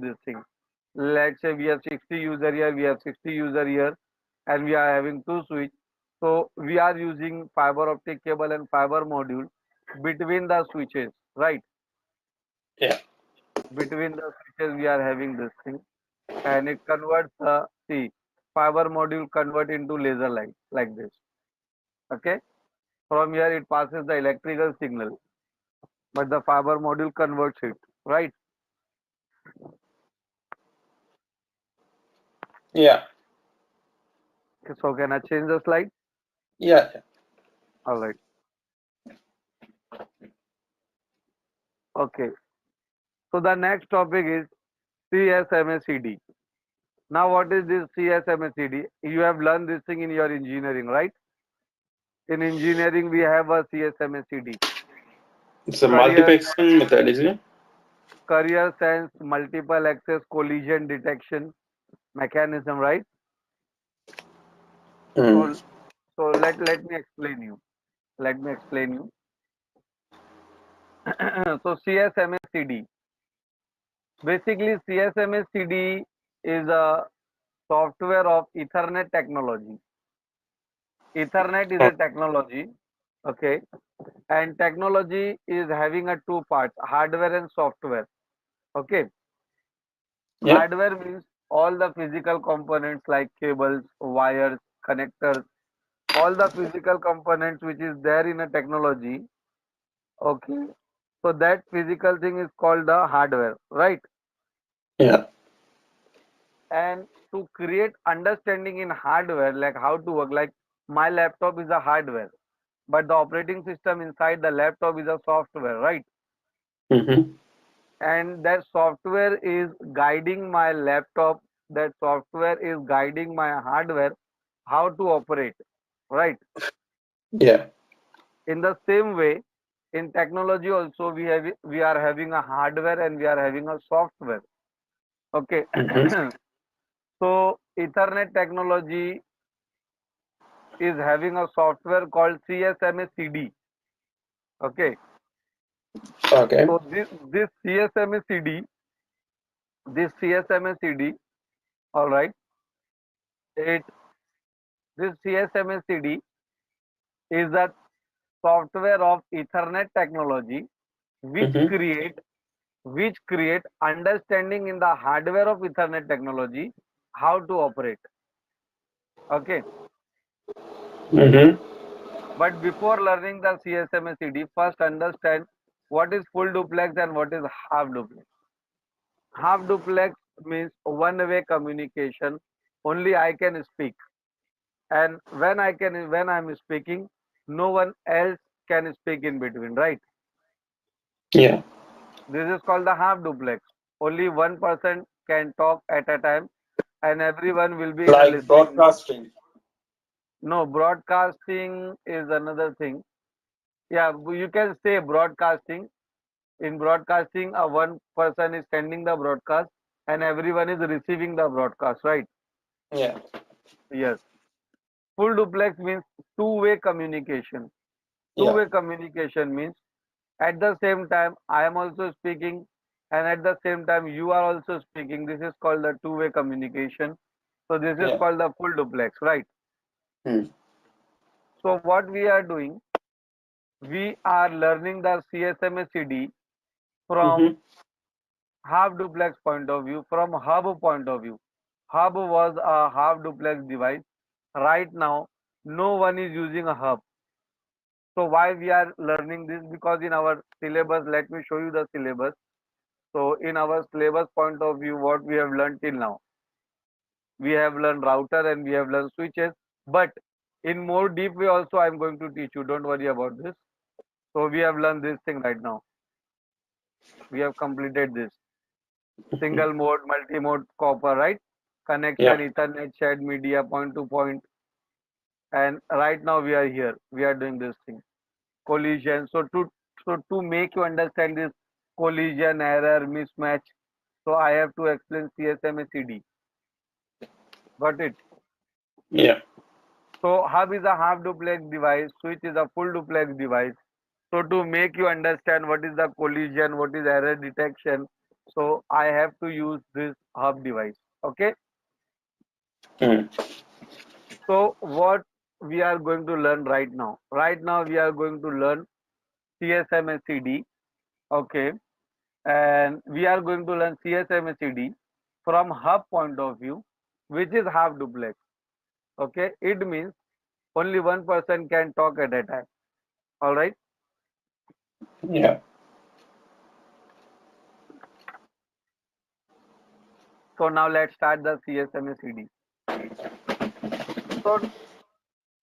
you this thing. Let's say we have 60 user here, we have 60 user here, and we are having two switch. So we are using fiber optic cable and fiber module between the switches, right? Yeah. Between the switches we are having this thing, and it converts see, fiber module convert into laser light like this. Okay, from here it passes the electrical signal, but the fiber module converts it, right? Yeah. So can I change the slide? Yeah. All right. Okay. So the next topic is CSMACD. Now, what is this CSMACD? You have learned this thing in your engineering, right? In engineering, we have a CSMACD. It's a Career, multiplexing method, isn't it? career sense multiple access collision detection mechanism, right? Mm. So, let me explain you. Let me explain you. So CSMACD. Basically, CSMACD is a software of Ethernet technology. Ethernet is Oh, a technology, okay, and technology is having a two parts, hardware and software. Okay, yeah. hardware means all the physical components like cables, wires, connectors, all the physical components which is there in a technology. Okay, so that physical thing is called the hardware, right? Yeah. And to create understanding in hardware, like how to work, like my laptop is a hardware, but the operating system inside the laptop is a software, right? Mm-hmm. And that software is guiding my laptop, that software is guiding my hardware how to operate, right? Yeah. In the same way, in technology also we are having a hardware and we are having a software. Okay. Mm-hmm. So Ethernet technology is having a software called CSMACD. Okay. Okay. So this CSMACD, this CSMACD, all right, it this CSMACD is a software of Ethernet technology which Mm-hmm. create understanding in the hardware of Ethernet technology how to operate. Okay. Mm-hmm. But before learning the CSMACD, first understand what is full duplex and what is half duplex. Half duplex means one-way communication. Only I can speak, and when I'm speaking, no one else can speak in between. Right? Yeah. This is called the half duplex. Only one person can talk at a time, and everyone will be in a Like listening mode. broadcasting. No, broadcasting is another thing. Yeah, you can say broadcasting. In broadcasting, one person is sending the broadcast, and everyone is receiving the broadcast. Right? Yeah. Yes. Full duplex means two-way communication. Yeah. Two-way communication means at the same time I am also speaking and at the same time you are also speaking. This is called the two-way communication. So this is Yeah. called the full duplex, right? Mm. So what we are doing, we are learning the CSMACD from Mm-hmm. half duplex point of view, from hub point of view. Hub was a half duplex device. Right now, no one is using a hub. So why we are learning this? Because in our syllabus, let me show you the syllabus. So in our syllabus point of view, what we have learned till now, we have learned router and we have learned switches. But in more deep way also, I'm going to teach you. Don't worry about this. So we have learned this thing right now. We have completed this single mode, multi mode copper, right? Connection, Yeah. Ethernet, shared media, point to point. And right now we are here. We are doing this thing. Collision. So to make you understand this collision, error, mismatch, so I have to explain CSMACD. Got it? Yeah. So hub is a half duplex device, switch is a full duplex device. So to make you understand what is the collision, what is error detection, So I have to use this hub device. Okay. Mm. So what we are going to learn right now? Right now we are going to learn CSMACD. Okay. And we are going to learn CSMACD from hub point of view, which is half duplex. Okay. It means only one person can talk at a time. All right. Yeah. So now let's start the CSMACD. So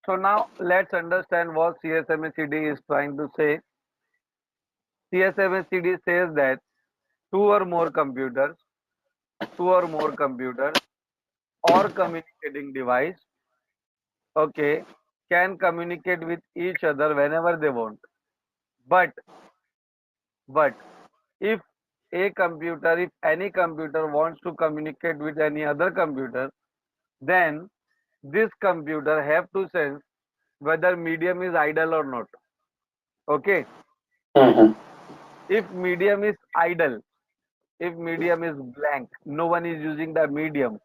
so now let's understand what CSMACD is trying to say. CSMACD says that two or more computers, two or more computers or communicating device, okay, can communicate with each other whenever they want. But but if if any computer wants to communicate with any other computer, then this computer have to sense whether medium is idle or not. Okay. Mm-hmm. If medium is idle, if medium is blank, no one is using the medium,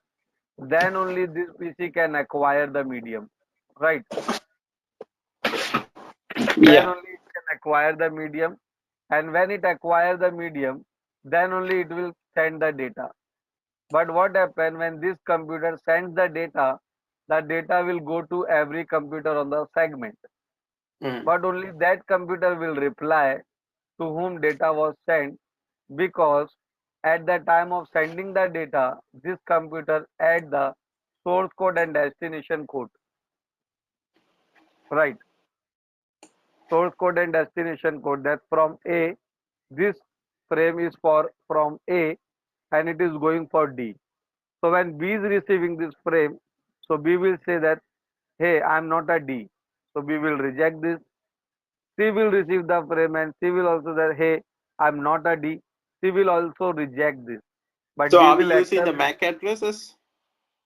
then only this PC can acquire the medium, right? Then Yeah. only it can acquire the medium, and when it acquires the medium, then only it will send the data. But what happens when this computer sends the data will go to every computer on the segment, Mm. but only that computer will reply to whom data was sent, because at the time of sending the data, this computer add the source code and destination code, right? Source code and destination code, that from A, this frame is for from A and it is going for D. So when B is receiving this frame, so B will say that, hey, I am not a D. So B will reject this. C will receive the frame and C will also say, hey, I am not a D. C will also reject this. But So D are we will using the accept. MAC addresses?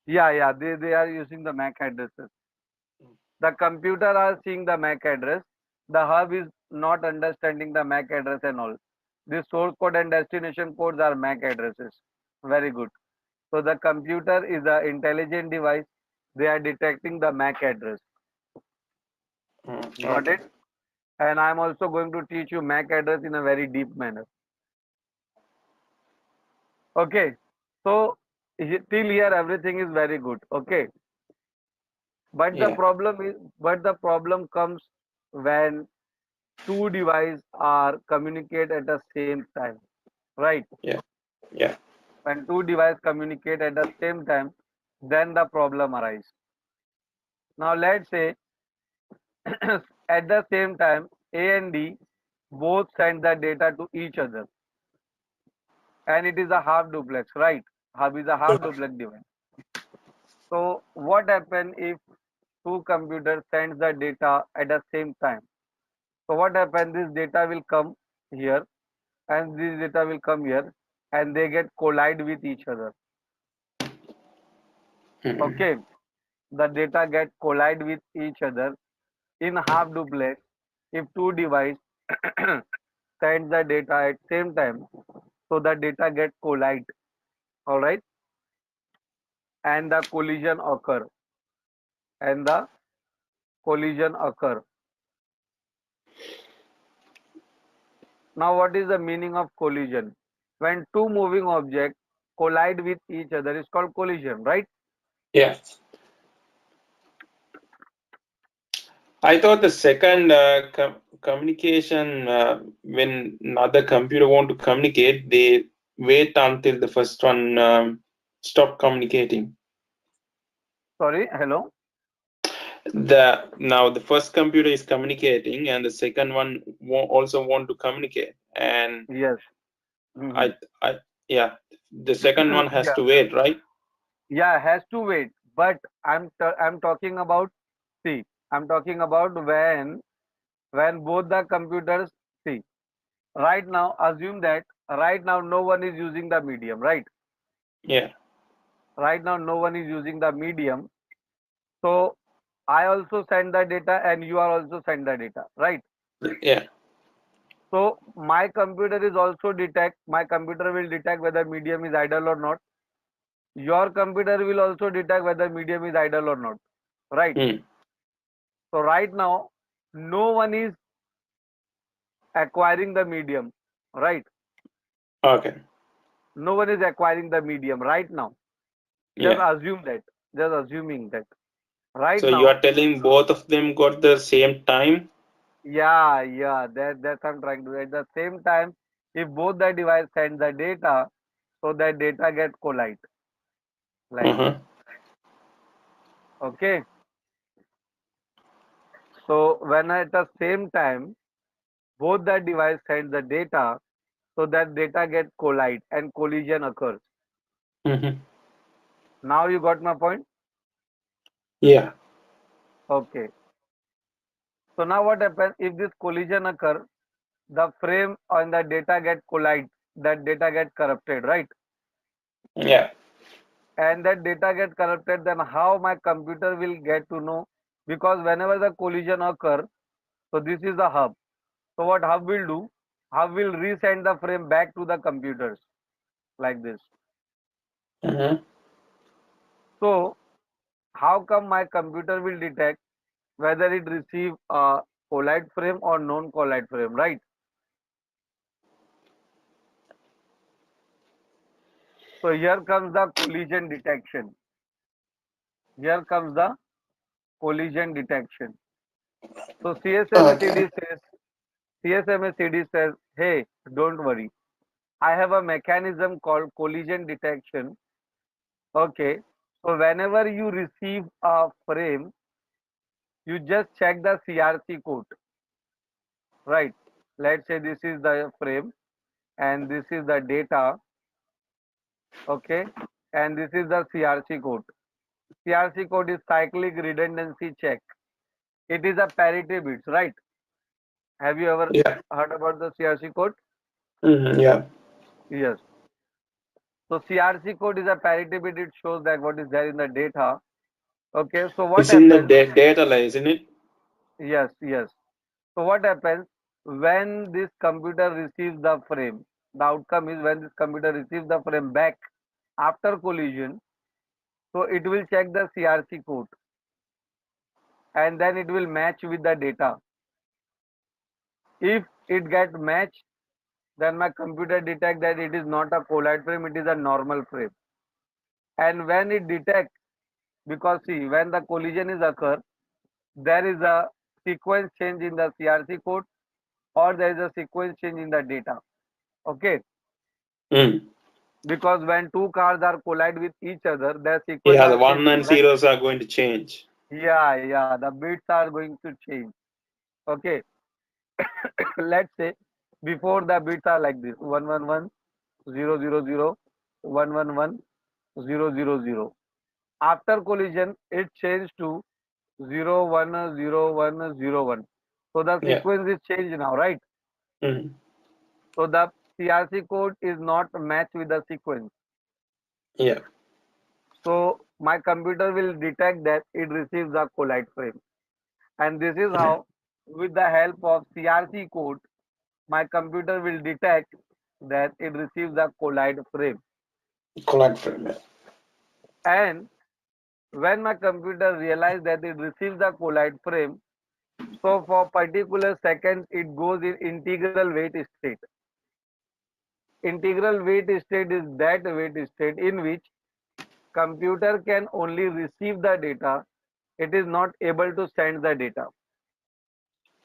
Yeah, they are using the MAC addresses. The computer are seeing the MAC address. The hub is not understanding the MAC address and all. The source code and destination codes are MAC addresses. Very good. So the computer is an intelligent device. They are detecting the MAC address. Mm. Got Okay. it? And I'm also going to teach you MAC address in a very deep manner. Okay. So till here everything is very good. Okay. Yeah. But the problem comes when two devices are communicate at the same time, right? Yeah. Yeah. When two devices communicate at the same time, then the problem arises. Now let's say at the same time A and D both send the data to each other, and it is a half duplex, right? Hub is a half duplex device. So what happens if two computers send the data at the same time? So what happens? This data will come here, and this data will come here, and they get collide with each other. Mm. Okay, the data get collide with each other in half duplex. If two device send the data at same time, so the data get collide. All right, and the collision occur, and the collision occur. Now, what is the meaning of collision? When two moving objects collide with each other, is called collision, right? Yeah. I thought the second communication, when another computer want to communicate, they wait until the first one stop communicating. Sorry, hello. Now the first computer is communicating, and the second one also want to communicate, and Yes. Hmm. I yeah, the second one has Yeah, to wait, right? yeah, has to wait. But I'm talking about, see, I'm talking about when both the computers, see, right now assume that right now no one is using the medium, right? Yeah. Right now no one is using the medium. So I also send the data and you are also send the data, right? Yeah. So my computer is also detect, my computer will detect whether medium is idle or not. Your computer will also detect whether medium is idle or not. Right? Hmm. So right now, no one is acquiring the medium. Right? Okay. No one is acquiring the medium right now. Just Yeah. assume that. Just assuming that. Right So you now, are telling both of them got the same time? yeah, that's what I'm trying to do. At the same time, if both the device send the data, so that data get collide like this. Uh-huh. Okay. So when at the same time both the device send the data, so that data get collide and collision occurs. Mm-hmm. Now you got my point? Yeah. Okay. So now what happens if this collision occur? The frame and the data get collide. That data get corrupted, right? Yeah. And that data get corrupted, then how my computer will get to know? Because whenever the collision occur, so this is the hub. So what hub will do? Hub will resend the frame back to the computers like this. Uh-huh. So how come my computer will detect whether it receive a collide frame or non-collide frame, right? So here comes the collision detection. Here comes the collision detection. So Okay. CSMA CD says, hey, don't worry. I have a mechanism called collision detection. Okay. So whenever you receive a frame, you just check the CRC code, right? Let's say this is the frame and this is the data, okay? And this is the CRC code. CRC code is cyclic redundancy check. It is a parity bits, right? Have you ever Yeah. heard about the CRC code? Mm-hmm. Yeah. Yes. So CRC code is a parity bit. It shows that what is there in the data. Okay. So what It's in the happens? data line, isn't it? Yes. So what happens when this computer receives the frame? The outcome is when this computer receives the frame back after collision. So it will check the CRC code and then it will match with the data. If it get matched, then my computer detect that it is not a collide frame, it is a normal frame. And when it detects, because see, when the collision is occur, there is a sequence change in the CRC code or there is a sequence change in the data. Okay, Mm. because when two cars are collide with each other, their sequence Yeah, are the one changing, and right? zeros are going to change. Yeah, the bits are going to change. Okay, let's say before the bits are like this: 111, 000, 111, 000. After collision, it changed to 010101. So the Yeah. sequence is changed now, right? Mm. So the CRC code is not matched with the sequence. Yeah. So my computer will detect that it receives a collide frame. And this is Yeah. how, with the help of CRC code, my computer will detect that it receives a collide frame. Collect frame. Yeah. And when my computer realizes that it receives a collide frame, so for particular seconds, it goes in integral wait state. Integral wait state is that wait state in which computer can only receive the data. It is not able to send the data.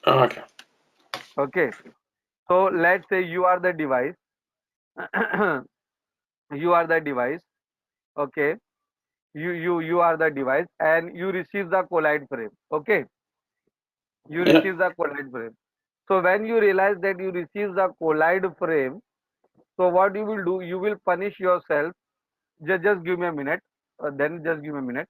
Okay. Okay. So let's say you are the device. You are the device. Okay. You are the device and you receive the collide frame. Okay. You Yeah. receive the collide frame. So when you realize that you receive the collide frame, so what you will do, you will punish yourself. Just give me a minute. Then just give me a minute.